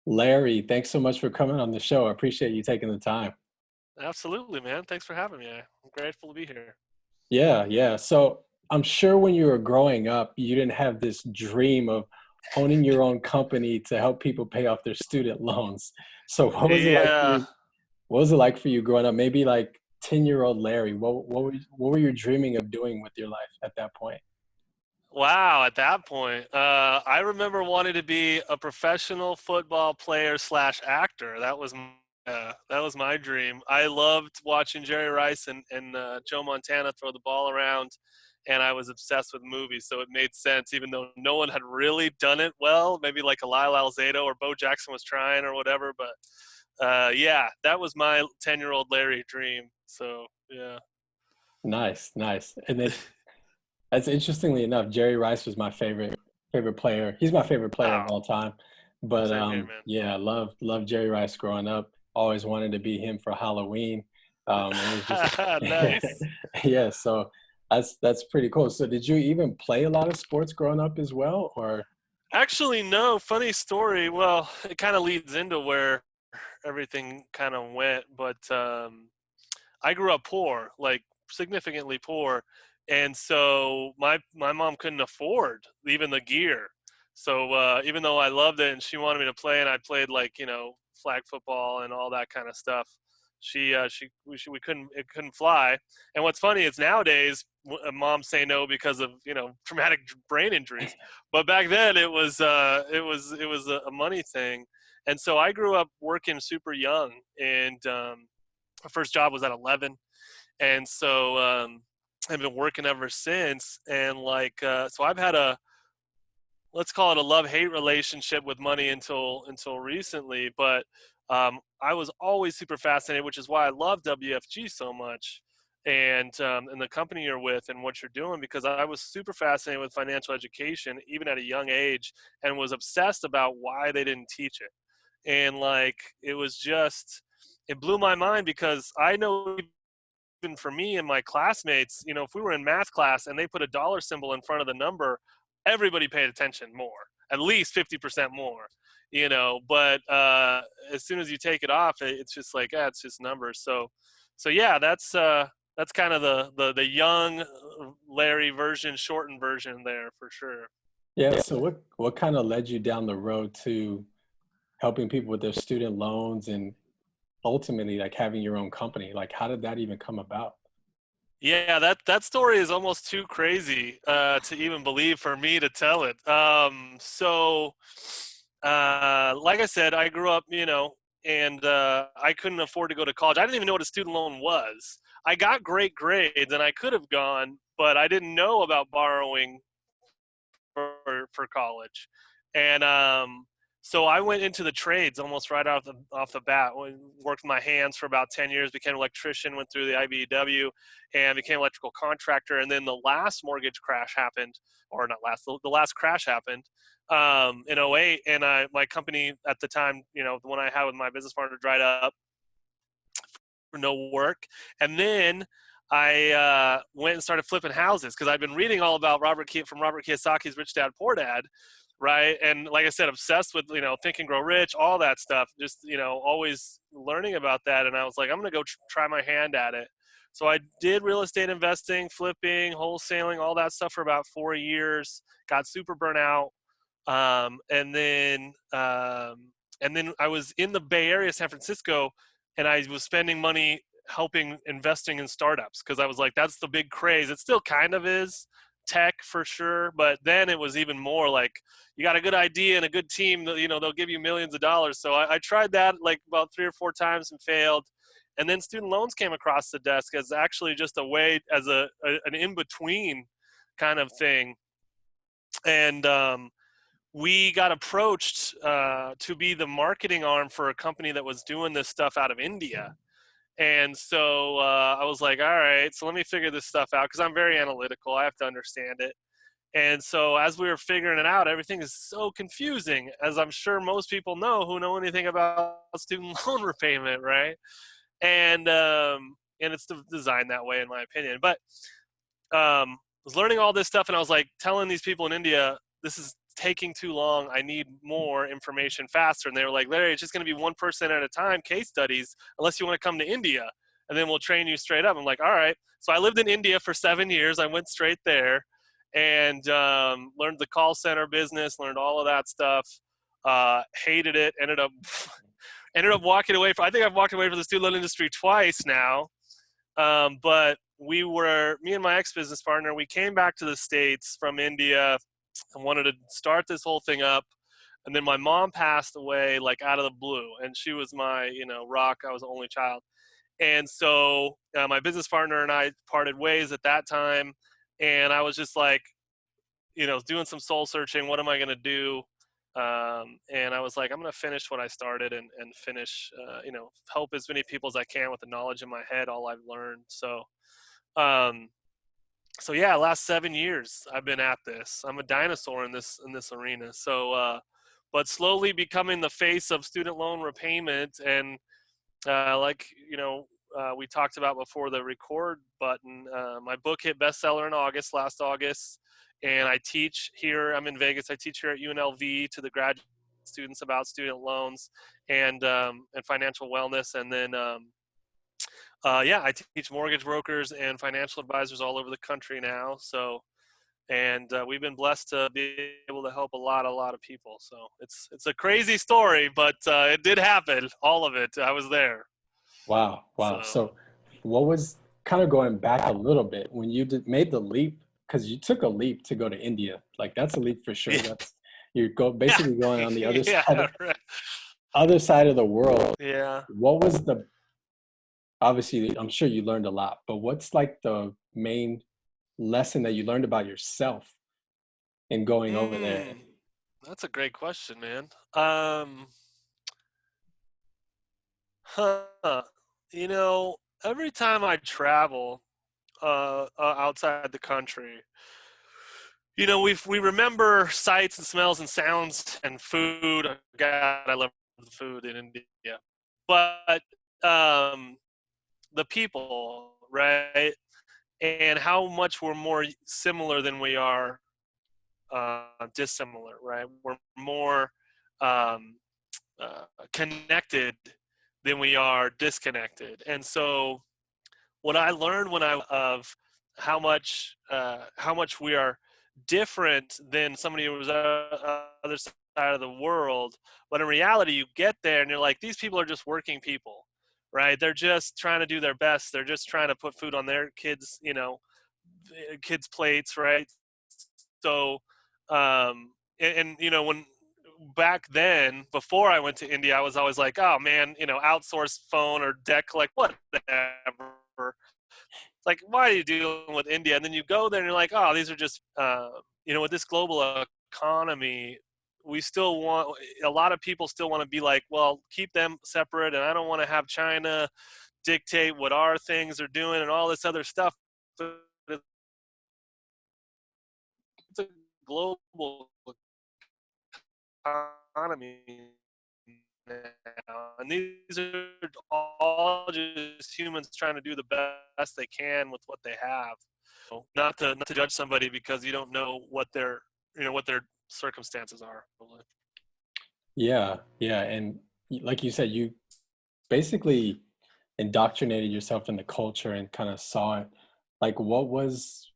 Larry, thanks so much for coming on the show. I appreciate you taking the time. Absolutely, man. Thanks for having me. I'm grateful to be here. Yeah, yeah. So I'm sure when you were growing up, you didn't have this dream of owning your own company to help people pay off their student loans. So what was it like for Yeah. you? What was it like for you growing up? Maybe like 10-year-old Larry. What were you dreaming of doing with your life at that point? Wow. At that point, I remember wanting to be a professional football player slash actor. That was my dream. I loved watching Jerry Rice and Joe Montana throw the ball around, and I was obsessed with movies. So it made sense, even though no one had really done it well. Maybe like a Lyle Alzado or Bo Jackson was trying or whatever. But yeah, that was my 10-year-old Larry dream. So yeah. Nice, nice. And that's interestingly enough, Jerry Rice was my favorite player. He's my favorite player of Oh, all time. But same here, man. yeah, loved Jerry Rice growing up. Always wanted to be him for Halloween. It was just Nice. yeah, so that's pretty cool. So did you even play a lot of sports growing up as well, or Actually, no, funny story. Well, it kind of leads into where everything kind of went, but I grew up poor, like significantly poor, and so my mom couldn't afford even the gear. So even though I loved it and she wanted me to play, and I played like flag football and all that kind of stuff, we couldn't it couldn't fly. And what's funny is nowadays moms say no because of traumatic brain injuries, but back then it was a money thing, and so I grew up working super young and. My first job was at 11, and so I've been working ever since. And so I've had a, let's call it a love-hate relationship with money until recently. But I was always super fascinated, which is why I love WFG so much, and the company you're with and what you're doing, because I was super fascinated with financial education even at a young age, and was obsessed about why they didn't teach it. And it was just, it blew my mind, because I know even for me and my classmates, if we were in math class and they put a dollar symbol in front of the number, everybody paid attention more, at least 50% more, but as soon as you take it off, it's just like, it's just numbers. So yeah, that's kind of the young Larry version, shortened version there for sure. yeah, so what kind of led you down the road to helping people with their student loans and ultimately like having your own company? Like how did that even come about? Yeah, that story is almost too crazy to even believe for me to tell it. Like I said, I grew up, and I couldn't afford to go to college. I didn't even know what a student loan was. I got great grades, and I could have gone, but I didn't know about borrowing for college. And so I went into the trades almost right off the bat. Worked my hands for about 10 years, became an electrician, went through the IBEW, and became an electrical contractor. And then the last mortgage crash happened, or not last, the last crash happened in '08. And my company at the time, the one I had with my business partner, dried up for no work. And then I went and started flipping houses, because I've been reading all about Robert Kiyosaki's Rich Dad Poor Dad, right? And like I said, obsessed with Think and Grow Rich, all that stuff. Just always learning about that, and I was like, I'm gonna go try my hand at it. So I did real estate investing, flipping, wholesaling, all that stuff for about 4 years. Got super burnt out, and then I was in the Bay Area, San Francisco, and I was spending money helping investing in startups, because I was like, that's the big craze. It still kind of is, tech for sure, but then it was even more like, you got a good idea and a good team, they'll give you millions of dollars. So I tried that like about 3 or 4 times and failed. And then student loans came across the desk as actually just a way, as an in-between kind of thing. And we got approached to be the marketing arm for a company that was doing this stuff out of India. And so I was like, all right, so let me figure this stuff out, because I'm very analytical. I have to understand it. And so as we were figuring it out, everything is so confusing, as I'm sure most people know who know anything about student loan repayment, right? And it's designed that way, in my opinion. But was learning all this stuff, and I was like telling these people in India, this is taking too long. I need more information faster. And they were like, Larry, it's just going to be one person at a time, case studies, unless you want to come to India. And then we'll train you straight up. I'm like, all right. So I lived in India for 7 years. I went straight there and learned the call center business, learned all of that stuff. Hated it. Ended up walking away from. I think I've walked away from the student loan industry twice now. But me and my ex-business partner, we came back to the States from India and wanted to start this whole thing up. And then my mom passed away like out of the blue, and she was my, rock. I was the only child. And so my business partner and I parted ways at that time. And I was just like, doing some soul searching. What am I going to do? And I was like, I'm going to finish what I started and finish, help as many people as I can with the knowledge in my head, all I've learned. So yeah, last 7 years I've been at this. I'm a dinosaur in this arena. So, but slowly becoming the face of student loan repayment. And we talked about before the record button, my book hit bestseller in last August. And I teach here. I'm in Vegas. I teach here at UNLV to the graduate students about student loans and financial wellness. And then, I teach mortgage brokers and financial advisors all over the country now. So, and we've been blessed to be able to help a lot of people. So it's a crazy story, but it did happen. All of it. I was there. Wow. So what was, kind of going back a little bit, when you made the leap, because you took a leap to go to India, like that's a leap for sure. Yeah. That's basically going on the other Right. other side of the world. Yeah. What was obviously, I'm sure you learned a lot, but what's like the main lesson that you learned about yourself in going over there? That's a great question, man. Every time I travel outside the country, we remember sights and smells and sounds and food. God, I love the food in India, but the people, right? And how much we're more similar than we are dissimilar, right? We're more connected than we are disconnected. And so what I learned of how much we are different than somebody who was other side of the world, but in reality, you get there and you're like, these people are just working people, right? They're just trying to do their best. They're just trying to put food on their kids, kids' plates, right? So, when back then, before I went to India, I was always like, oh man, outsource phone or debt collect, whatever. Like, why are you dealing with India? And then you go there and you're like, oh, these are just, with this global economy, a lot of people still want to be like, well, keep them separate. And I don't want to have China dictate what our things are doing and all this other stuff. But it's a global economy now, and these are all just humans trying to do the best they can with what they have. So not to judge somebody because you don't know what their circumstances are. Yeah, and like you said, you basically indoctrinated yourself in the culture and kind of saw it. Like, was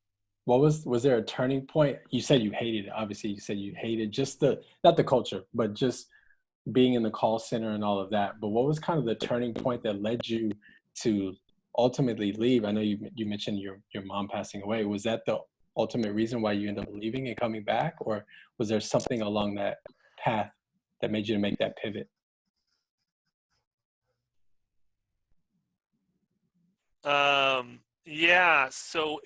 there a turning point? You said you hated it. Obviously, you said you hated just not the culture, but just being in the call center and all of that. But what was kind of the turning point that led you to ultimately leave? I know you mentioned your mom passing away. Was that the ultimate reason why you ended up leaving and coming back, or was there something along that path that made you to make that pivot? Yeah. So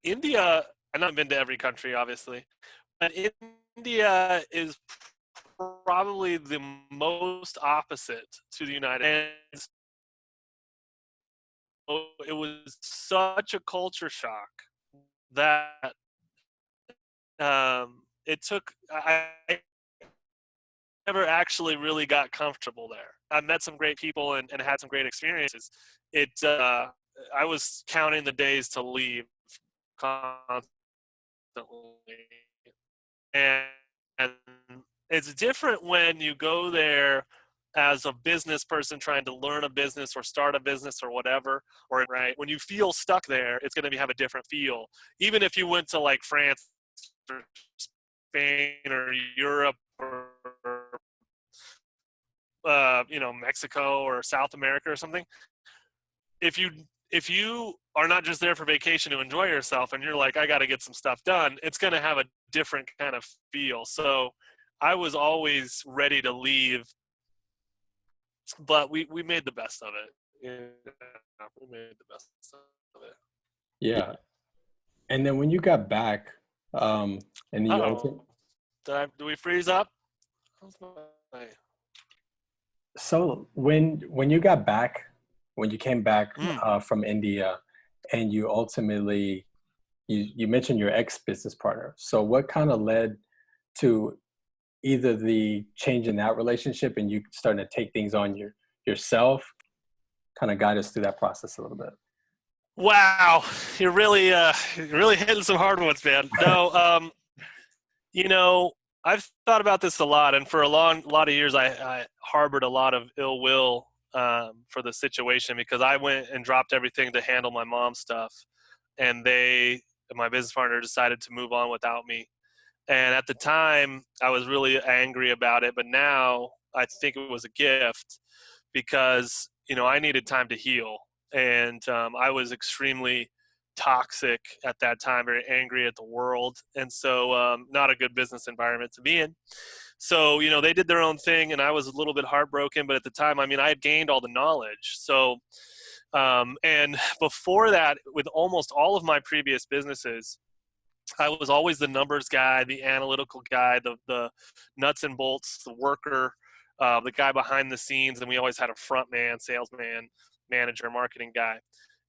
India, and I've been to every country, obviously, but India is probably the most opposite to the United States. It was such a culture shock that it took. I never actually really got comfortable there. I met some great people and had some great experiences. I was counting the days to leave constantly, and it's different when you go there as a business person trying to learn a business or start a business or whatever, or right when you feel stuck there, it's going to have a different feel. Even if you went to like France or Spain or Europe or Mexico or South America or something, if you are not just there for vacation to enjoy yourself and you're like, I got to get some stuff done, it's going to have a different kind of feel. So I was always ready to leave, but we made the best of it. Yeah, we made the best of it. Yeah. And then when you got back, and you ulti- Oh, do we freeze up? so when you got back, when you came back Mm. from India, and you ultimately you mentioned your ex business partner. So what kind of led to either the change in that relationship and you starting to take things on yourself? Kind of guide us through that process a little bit. Wow, you're really hitting some hard ones, man. No, you know, I've thought about this a lot, and for a lot of years, I harbored a lot of ill will for the situation because I went and dropped everything to handle my mom's stuff, and my business partner, decided to move on without me. And at the time, I was really angry about it, but now I think it was a gift because I needed time to heal, and I was extremely toxic at that time, very angry at the world, and so not a good business environment to be in. So they did their own thing, and I was a little bit heartbroken. But at the time, I mean, I had gained all the knowledge. So and before that, with almost all of my previous businesses, I was always the numbers guy, the analytical guy, the nuts and bolts, the worker, the guy behind the scenes, and we always had a front man, salesman, manager, marketing guy.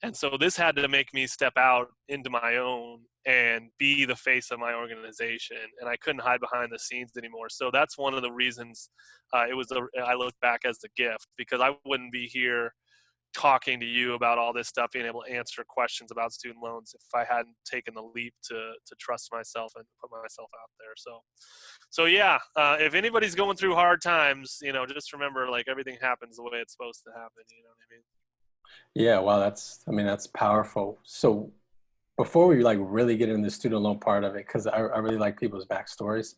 And so this had to make me step out into my own and be the face of my organization, and I couldn't hide behind the scenes anymore. So that's one of the reasons I look back as a gift, because I wouldn't be here talking to you about all this stuff, being able to answer questions about student loans, if I hadn't taken the leap to trust myself and put myself out there. So yeah, if anybody's going through hard times, just remember, like, everything happens the way it's supposed to happen. You know what I mean? Yeah, wow, that's powerful. So before we like really get into the student loan part of it, because I really like people's backstories,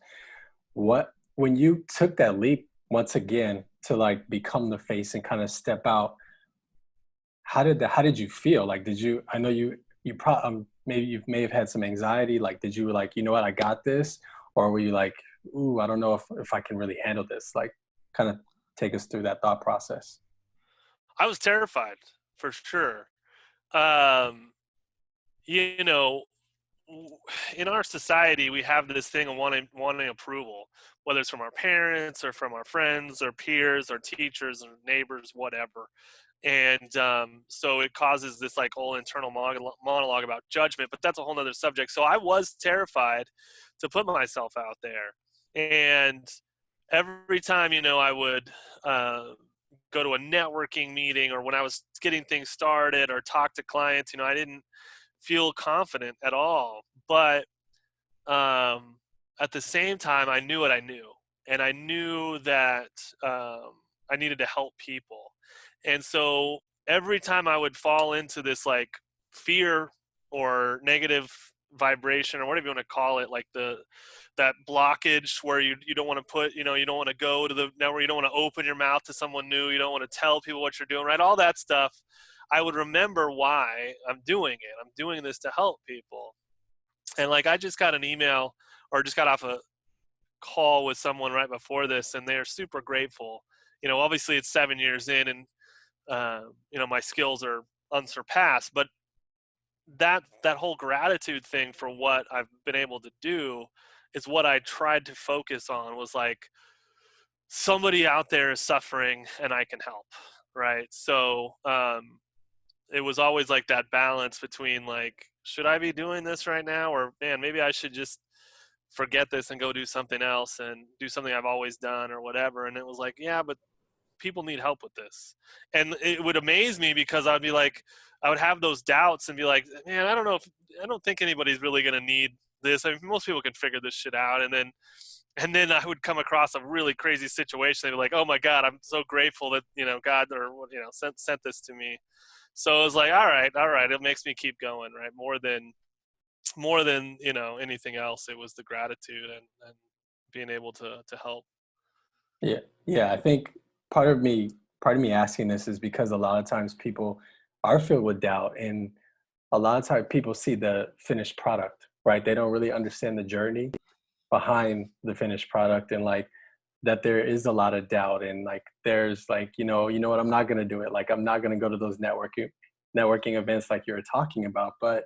when you took that leap once again to like become the face and kind of step out, how did you feel? Like, I know you probably, maybe you may have had some anxiety. Like, did you like, you know what, I got this? Or were you like, ooh, I don't know if I can really handle this? Like, kind of take us through that thought process. I was terrified, for sure. Um, you know, in our society, we have this thing of wanting approval, whether it's from our parents or from our friends or peers or teachers or neighbors, whatever. And so it causes this like whole internal monologue about judgment, but that's a whole nother subject. So I was terrified to put myself out there, and every time I would go to a networking meeting, or when I was getting things started or talk to clients, I didn't feel confident at all. But um, at the same time, I knew what I knew, and I knew that I needed to help people. And so every time I would fall into this like fear or negative vibration, or whatever you want to call it, like that blockage where you don't want to you don't want to go to the network, you don't want to open your mouth to someone new, you don't want to tell people what you're doing, right? All that stuff. I would remember why I'm doing it. I'm doing this to help people. And like, I just got an email, or just got off a call with someone right before this, and they're super grateful. Obviously it's 7 years in, and my skills are unsurpassed, but that whole gratitude thing for what I've been able to do is what I tried to focus on, was like, somebody out there is suffering and I can help, right? So it was always like that balance between like, should I be doing this right now, or man, maybe I should just forget this and go do something else and do something I've always done or whatever. And it was like, yeah, but people need help with this. And it would amaze me, because I'd be like, I would have those doubts and be like, man, I don't think anybody's really going to need this. I mean, most people can figure this shit out. And then And then I would come across a really crazy situation. They'd be like, "Oh my God, I'm so grateful that God or sent this to me." So it was like, all right, it makes me keep going, right? More than anything else, it was the gratitude and being able to help. Yeah, yeah. I think part of me, part of me asking this is because a lot of times people are filled with doubt, and a lot of times people see the finished product, right? They don't really understand the journey behind the finished product, and like that there is a lot of doubt, and like there's like you know what, I'm not gonna do it. Like I'm not gonna go to those networking events like you were talking about, but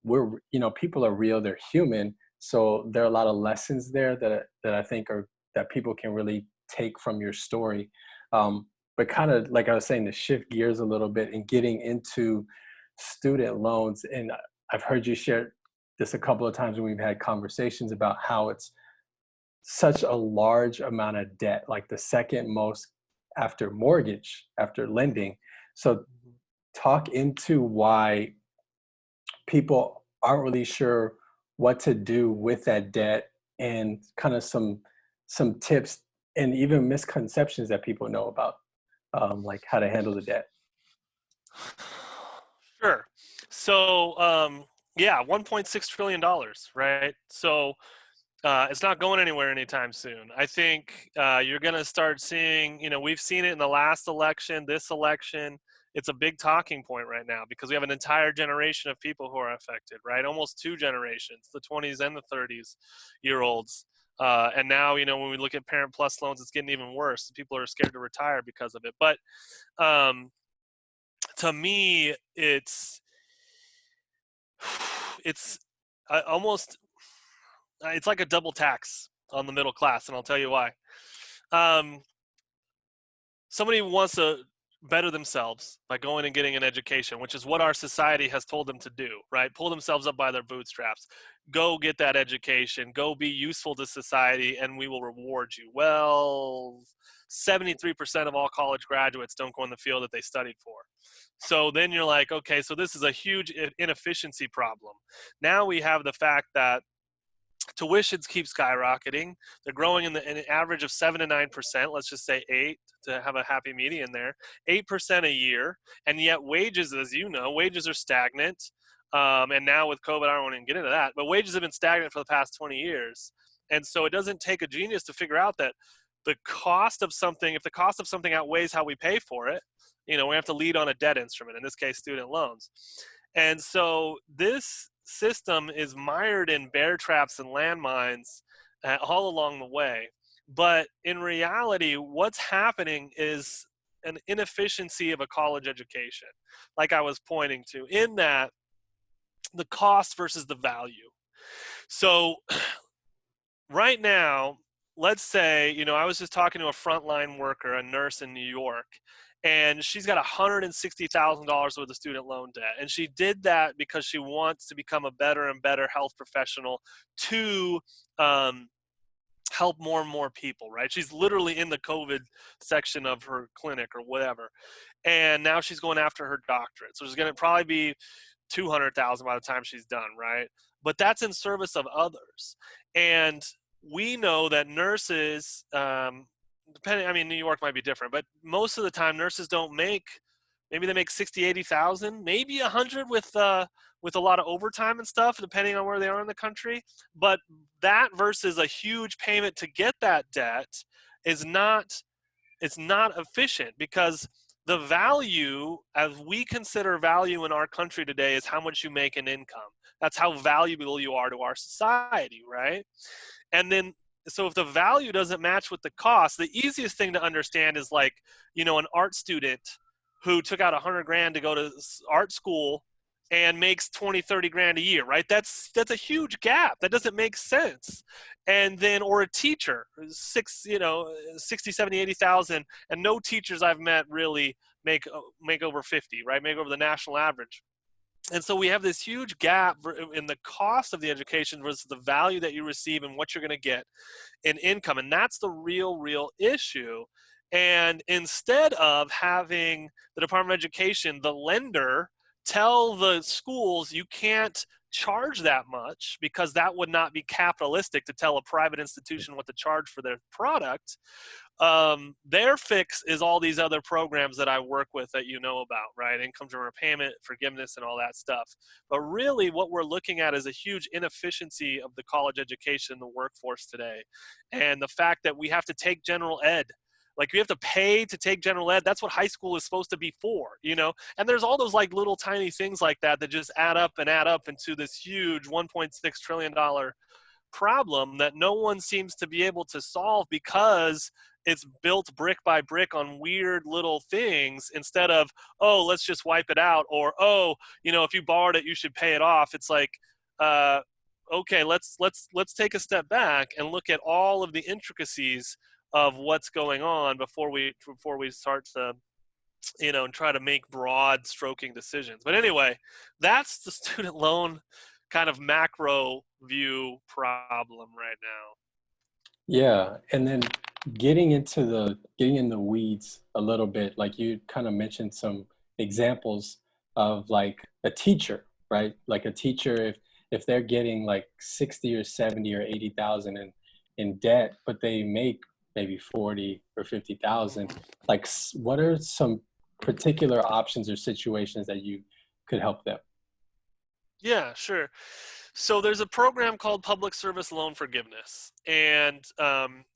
we're people are real, they're human, so there are a lot of lessons there that I think are that people can really take from your story. But kind of like I was saying, to shift gears a little bit and getting into student loans, and I've heard you share this a couple of times when we've had conversations about how it's such a large amount of debt, like the second most after mortgage, after lending. So talk into why people aren't really sure what to do with that debt, and kind of some tips and even misconceptions that people know about, like how to handle the debt. Sure. So, yeah, $1.6 trillion, right? So it's not going anywhere anytime soon. I think you're going to start seeing, we've seen it in the last election, this election. It's a big talking point right now because we have an entire generation of people who are affected, right? Almost two generations, the 20s and the 30s year olds. And now, when we look at Parent Plus loans, it's getting even worse. People are scared to retire because of it. But um, to me, it's almost it's like a double tax on the middle class, and I'll tell you why. Um, Somebody wants to better themselves by going and getting an education, which is what our society has told them to do, right? Pull themselves up by their bootstraps. Go get that education. Go be useful to society, and we will reward you. Well, 73% of all college graduates don't go in the field that they studied for. So then you're like, okay, so this is a huge inefficiency problem. Now we have the fact that tuitions keep skyrocketing. They're growing in an average of 7 to 9%. Let's just say 8 to have a happy median there. 8% a year, and yet wages, as you know, wages are stagnant. And now with COVID, I don't want to even get into that, but wages have been stagnant for the past 20 years. And so it doesn't take a genius to figure out that the cost of something, if the cost of something outweighs how we pay for it, we have to lead on a debt instrument, in this case, student loans. And so this system is mired in bear traps and landmines all along the way. But in reality, what's happening is an inefficiency of a college education, like I was pointing to, in that the cost versus the value. So right now, let's say, I was just talking to a frontline worker, a nurse in New York, and she's got $160,000 worth of student loan debt. And she did that because she wants to become a better and better health professional to help more and more people, right? She's literally in the COVID section of her clinic or whatever. And now she's going after her doctorate. So she's going to probably be 200,000 by the time she's done, right? But that's in service of others. And we know that nurses, depending, I mean, New York might be different, but most of the time nurses don't make, maybe they make 60, 80,000, maybe 100 with a lot of overtime and stuff, depending on where they are in the country. But that versus a huge payment to get that debt is not, it's not efficient, because the value, as we consider value in our country today, is how much you make in income. That's how valuable you are to our society, right? And then, so if the value doesn't match with the cost, the easiest thing to understand is like, an art student who took out 100 grand to go to art school and makes 20, 30 grand a year, right? That's a huge gap. That doesn't make sense. And then, or a teacher, 60, 70, 80,000, and no teachers I've met really make over 50, right? Make over the national average. And so we have this huge gap in the cost of the education versus the value that you receive and what you're going to get in income. And that's the real issue. And instead of having the Department of Education, the lender, tell the schools you can't charge that much because that would not be capitalistic to tell a private institution what to charge for their product. Their fix is all these other programs that I work with that you know about, right? Income to repayment, forgiveness, and all that stuff. But really, what we're looking at is a huge inefficiency of the college education in the workforce today. And the fact that we have to take general ed. Like, we have to pay to take general ed. That's what high school is supposed to be for, you know? And there's all those like little tiny things like that that just add up and add up into this huge $1.6 trillion problem that no one seems to be able to solve because it's built brick by brick on weird little things instead of, oh, let's just wipe it out, or, oh, you know, if you borrowed it you should pay it off. It's like, uh, okay, let's take a step back and look at all of the intricacies of what's going on before we start to, you know, and try to make broad stroking decisions. But anyway, that's the student loan kind of macro view problem right now. Yeah, and then getting in the weeds a little bit, like you kind of mentioned some examples of like a teacher, right? Like a teacher, if they're getting like 60 or 70 or 80,000 in debt, but they make maybe 40 or 50,000, Mhm. like what are some particular options or situations that you could help them? Yeah, sure. So there's a program called Public Service Loan Forgiveness, and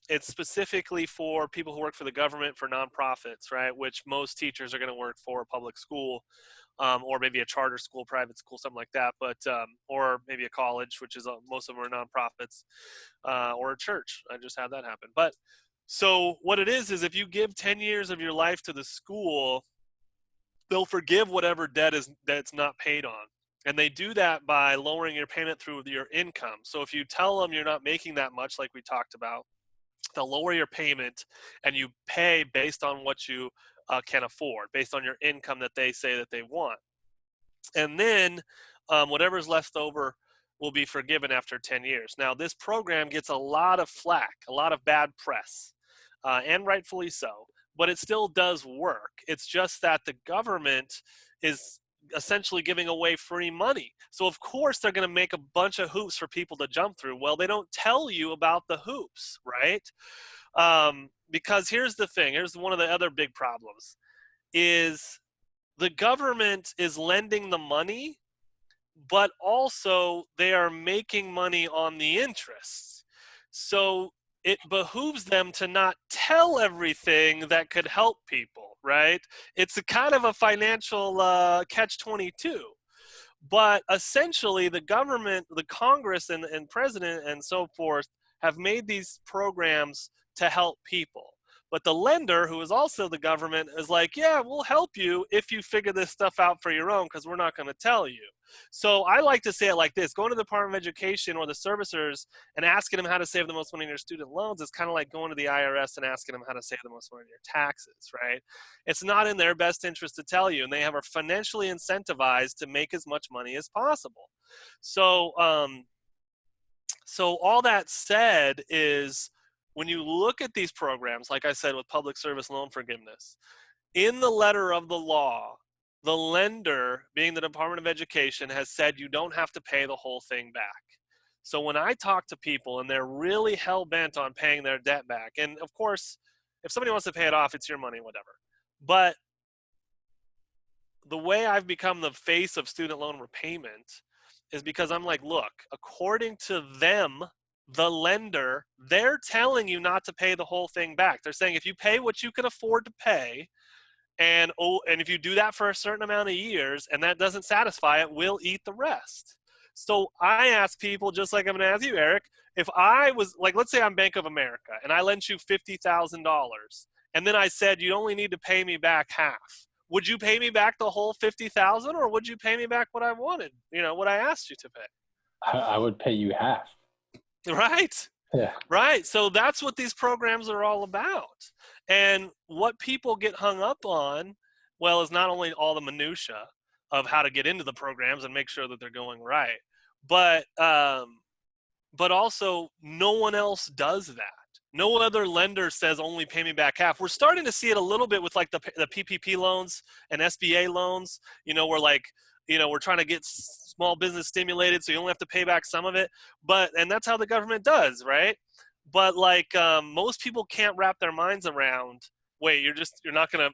it's specifically for people who work for the government, for nonprofits, right? Which most teachers are going to work for a public school, or maybe a charter school, private school, something like that. But or maybe a college, which is most of them are nonprofits, or a church. I just had that happen. But so what it is if you give 10 years of your life to the school, they'll forgive whatever that's not paid on. And they do that by lowering your payment through your income. So if you tell them you're not making that much, like we talked about, they'll lower your payment and you pay based on what you can afford, based on your income that they say that they want. And then whatever's left over will be forgiven after 10 years. Now, this program gets a lot of flack, a lot of bad press, and rightfully so, but it still does work. It's just that the government is essentially giving away free money. So, of course, they're going to make a bunch of hoops for people to jump through. Well, they don't tell you about the hoops, right? Because here's the thing, here's one of the other big problems is the government is lending the money, but also they are making money on the interests. So it behooves them to not tell everything that could help people, right? It's a kind of a financial catch 22. But essentially, the government, the Congress, and president, and so forth, have made these programs to help people. But the lender, who is also the government, is like, yeah, we'll help you if you figure this stuff out for your own, because we're not going to tell you. So I like to say it like this: going to the Department of Education or the servicers and asking them how to save the most money on your student loans is kind of like going to the IRS and asking them how to save the most money on your taxes, right? It's not in their best interest to tell you, and they are financially incentivized to make as much money as possible. So, so all that said is, when you look at these programs, like I said, with public service loan forgiveness, in the letter of the law, the lender, being the Department of Education, has said you don't have to pay the whole thing back. So when I talk to people and they're really hell bent on paying their debt back, and of course, if somebody wants to pay it off, it's your money, whatever. But the way I've become the face of student loan repayment is because I'm like, look, according to them, the lender, they're telling you not to pay the whole thing back. They're saying if you pay what you can afford to pay, and if you do that for a certain amount of years and that doesn't satisfy it, we'll eat the rest. So I ask people, just like I'm going to ask you, Eric, if I was like, let's say I'm Bank of America and I lent you $50,000, and then I said you only need to pay me back half. Would you pay me back the whole 50,000, or would you pay me back what I wanted? You know, what I asked you to pay. I would pay you half. Right? Yeah. Right. So that's what these programs are all about. And what people get hung up on, well, is not only all the minutia of how to get into the programs and make sure that they're going right, but but also no one else does that. No other lender says only pay me back half. We're starting to see it a little bit with like the PPP loans and SBA loans, you know, where like we're trying to get small business stimulated so you only have to pay back some of it. And that's how the government does, right? But like most people can't wrap their minds around, wait, you're not gonna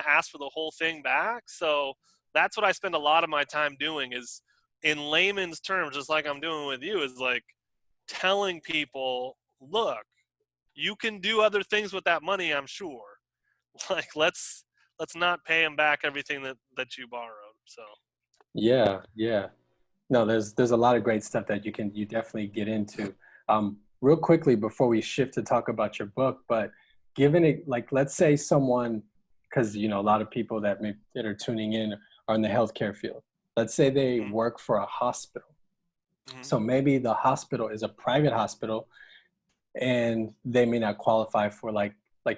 ask for the whole thing back. So that's what I spend a lot of my time doing, is in layman's terms, just like I'm doing with you, is like telling people, look, you can do other things with that money, I'm sure. Like let's not pay them back everything that you borrowed. So Yeah, yeah. No, there's a lot of great stuff that you definitely get into. Real quickly before we shift to talk about your book, but given it, like, let's say someone, because a lot of people that are tuning in are in the healthcare field. Let's say they mhm, work for a hospital. mhm. So maybe the hospital is a private hospital, and they may not qualify for, like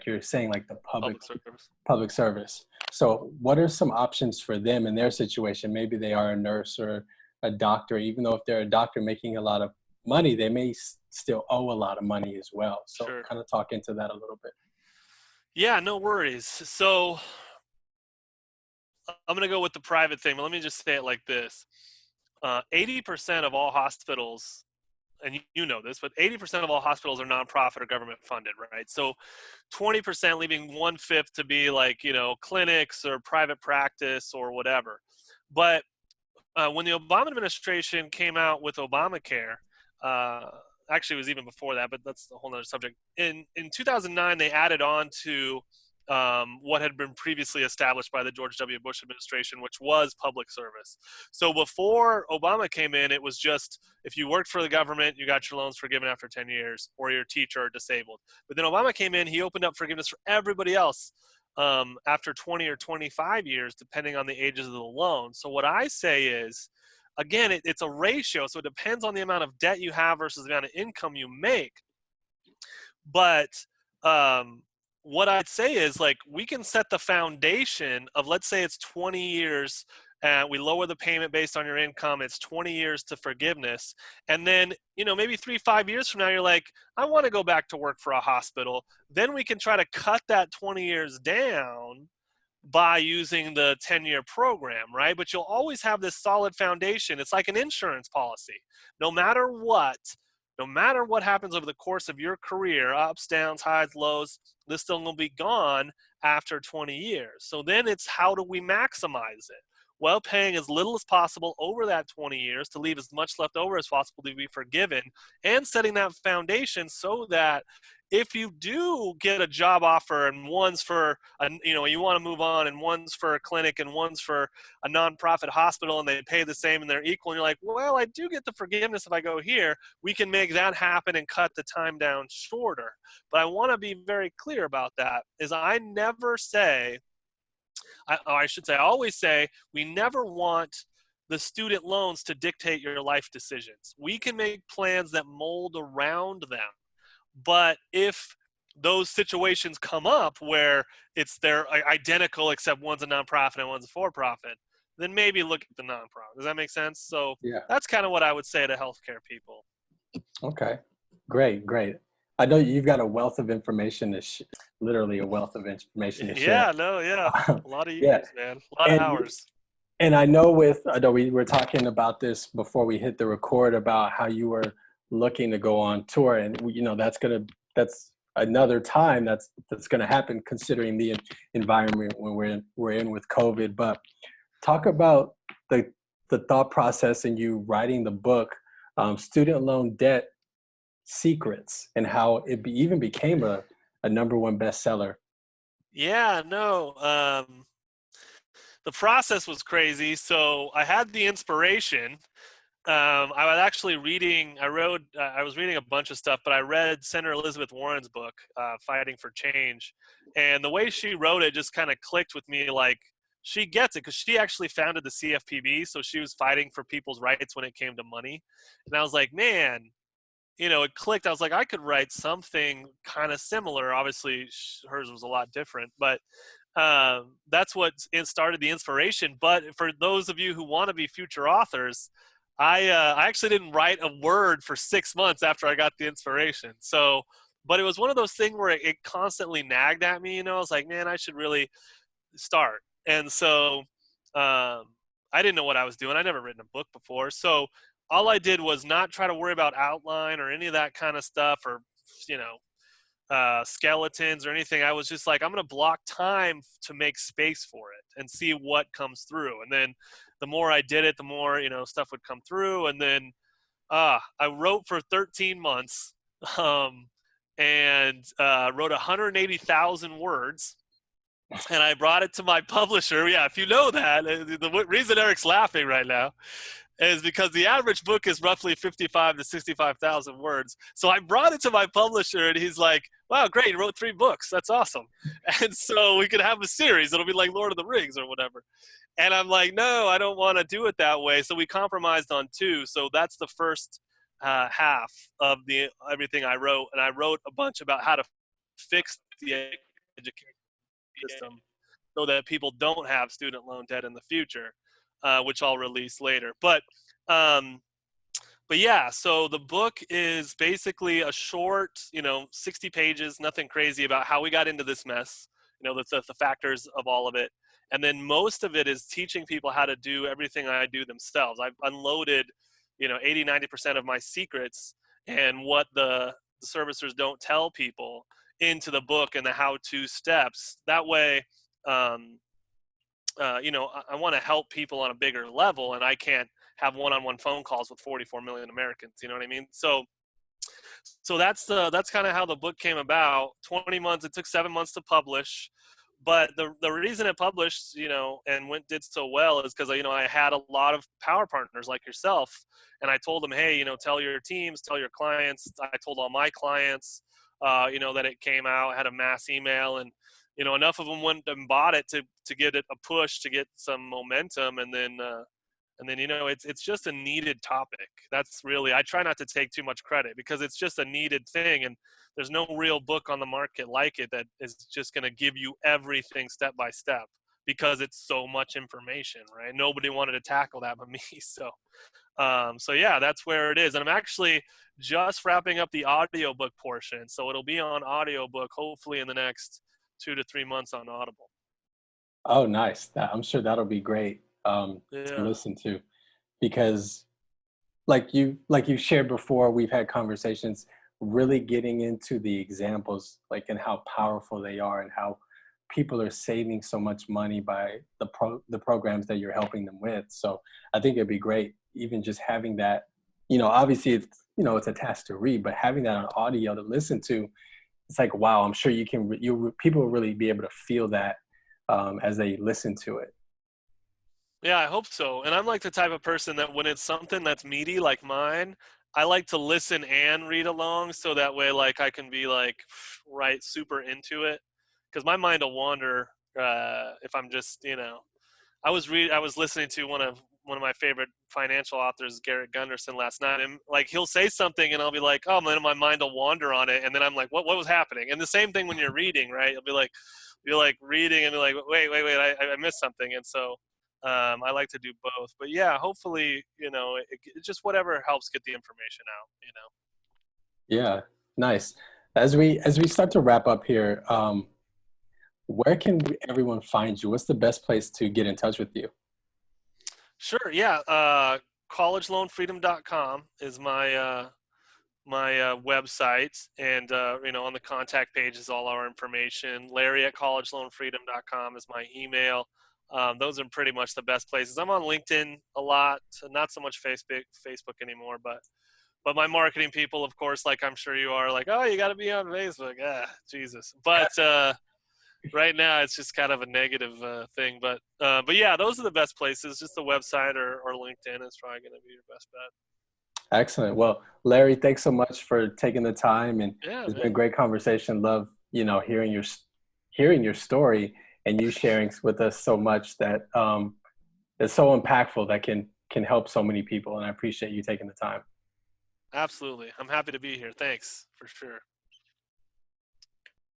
you're saying, like the Public service. public service. So what are some options for them in their situation? Maybe they are a nurse or a doctor. Even though if they're a doctor making a lot of money, they may still owe a lot of money as well. So Sure. kind of talk into that a little bit. Yeah, no worries. So I'm going to go with the private thing, but let me just say it like this. 80% of all hospitals, and you know this, but 80% of all hospitals are nonprofit or government funded, right? So 20%, leaving one fifth to be like, clinics or private practice or whatever. But when the Obama administration came out with Obamacare, uh, actually it was even before that, but that's a whole other subject. In 2009, they added on to what had been previously established by the George W. Bush administration, which was public service. So before Obama came in, it was just if you worked for the government, you got your loans forgiven after 10 years, or your teacher or disabled. But then Obama came in, he opened up forgiveness for everybody else after 20 or 25 years, depending on the ages of the loan. So what I say is, again, it's a ratio. So it depends on the amount of debt you have versus the amount of income you make. But um, what I'd say is, like, we can set the foundation of, let's say it's 20 years and we lower the payment based on your income. It's 20 years to forgiveness. And then, maybe 3, 5 years from now, you're like, I want to go back to work for a hospital. Then we can try to cut that 20 years down by using the 10-year program, right? But you'll always have this solid foundation. It's like an insurance policy. No matter what, no matter what happens over the course of your career, ups, downs, highs, lows, this thing will be gone after 20 years. So then it's, how do we maximize it? Well, paying as little as possible over that 20 years to leave as much left over as possible to be forgiven, and setting that foundation so that if you do get a job offer and one's for you want to move on, and one's for a clinic and one's for a nonprofit hospital, and they pay the same and they're equal, and you're like, well, I do get the forgiveness if I go here, we can make that happen and cut the time down shorter. But I want to be very clear about that, is I never say, I should say, I always say, we never want the student loans to dictate your life decisions. We can make plans that mold around them. But if those situations come up where they're identical except one's a nonprofit and one's a for-profit, then maybe look at the nonprofit. Does that make sense? So Yeah. that's kind of what I would say to healthcare people. Okay. Great. Great. I know you've got a wealth of information literally a wealth of information to share. Yeah, no, yeah. A lot of Yeah. years, man. A lot of And hours. I know we were talking about this before we hit the record about how you were looking to go on tour, and that's another time that's gonna happen considering the environment when we're in with COVID. But talk about the thought process in you writing the book, Student Loan Debt Secrets, and how even became a number one bestseller. Yeah, no. The process was crazy. So I had the inspiration. I was actually reading. I was reading a bunch of stuff, but I read Senator Elizabeth Warren's book, "Fighting for Change," and the way she wrote it just kind of clicked with me. Like, she gets it, because she actually founded the CFPB, so she was fighting for people's rights when it came to money. And I was like, man, it clicked. I was like, I could write something kind of similar. Obviously, hers was a lot different, but that's what started the inspiration. But for those of you who want to be future authors, I actually didn't write a word for 6 months after I got the inspiration. So, but it was one of those things where it constantly nagged at me. I was like, man, I should really start. And so, um, I didn't know what I was doing. I never written a book before. So all I did was not try to worry about outline or any of that kind of stuff, or, you know, skeletons or anything. I was just like, I'm going to block time to make space for it and see what comes through. And then the more I did it, the more, you know, stuff would come through. And then I wrote for 13 months, um, and wrote 180,000 words. And I brought it to my publisher. Yeah, if you know that, the reason Eric's laughing right now is because the average book is roughly 55 to 65,000 words. So I brought it to my publisher, and he's like, wow, great, you wrote 3 books. That's awesome. And so we could have a series. It'll be like Lord of the Rings or whatever. And I'm like, no, I don't want to do it that way. So we compromised on 2. So that's the first half of the everything I wrote. And I wrote a bunch about how to fix the education system so that people don't have student loan debt in the future, which I'll release later. Um, but yeah, so the book is basically a short, 60 pages, nothing crazy, about how we got into this mess, the factors of all of it. And then most of it is teaching people how to do everything I do themselves. I've unloaded, 80, 90% of my secrets and what the servicers don't tell people into the book and the how-to steps. That way, I want to help people on a bigger level, and I can't have one-on-one phone calls with 44 million Americans. You know what I mean? So that's kind of how the book came about. 20 months. It took 7 months to publish. But the reason it published, and did so well is because, I had a lot of power partners like yourself. And I told them, hey, tell your teams, tell your clients. I told all my clients, that it came out, had a mass email, and, enough of them went and bought it to get it a push, to get some momentum. And then, it's just a needed topic. That's really, I try not to take too much credit because it's just a needed thing. And there's no real book on the market like it that is just going to give you everything step by step, because it's so much information, right? Nobody wanted to tackle that but me. So yeah, that's where it is. And I'm actually just wrapping up the audiobook portion. So it'll be on audiobook, hopefully in the next 2 to 3 months on Audible. Oh, nice. I'm sure that'll be great to Yeah. listen to, because like you shared before, we've had conversations really getting into the examples, like, and how powerful they are and how people are saving so much money by the programs that you're helping them with. So I think it'd be great even just having that, obviously it's a task to read, but having that on audio to listen to, it's like, wow, I'm sure people will really be able to feel that as they listen to it. Yeah, I hope so. And I'm like the type of person that when it's something that's meaty like mine, I like to listen and read along, so that way, like, I can be like right super into it, because my mind will wander if I'm just, I was listening to one of my favorite financial authors, Garrett Gunderson, last night, and like he'll say something and I'll be like, oh man, my mind will wander on it, and then I'm like, what was happening? And the same thing when you're reading, right? You're like reading and be like, wait, I missed something. And so I like to do both. But yeah, hopefully, it just whatever helps get the information out. Yeah, nice. As we start to wrap up here, where can everyone find you? What's the best place to get in touch with you? Sure. Yeah. Collegeloanfreedom.com is my website, and on the contact page is all our information. Larry at collegeloanfreedom.com is my email. Those are pretty much the best places. I'm on LinkedIn a lot, not so much Facebook anymore, but my marketing people, of course, like I'm sure you are, like, oh, you got to be on Facebook. Jesus. But right now it's just kind of a negative thing. But yeah, those are the best places. Just the website or LinkedIn is probably going to be your best bet. Excellent. Well, Larry, thanks so much for taking the time, and Yeah, it's been man. a great conversation. Love, hearing your story and you sharing with us so much that is so impactful, that can help so many people. And I appreciate you taking the time. Absolutely. I'm happy to be here. Thanks for sure.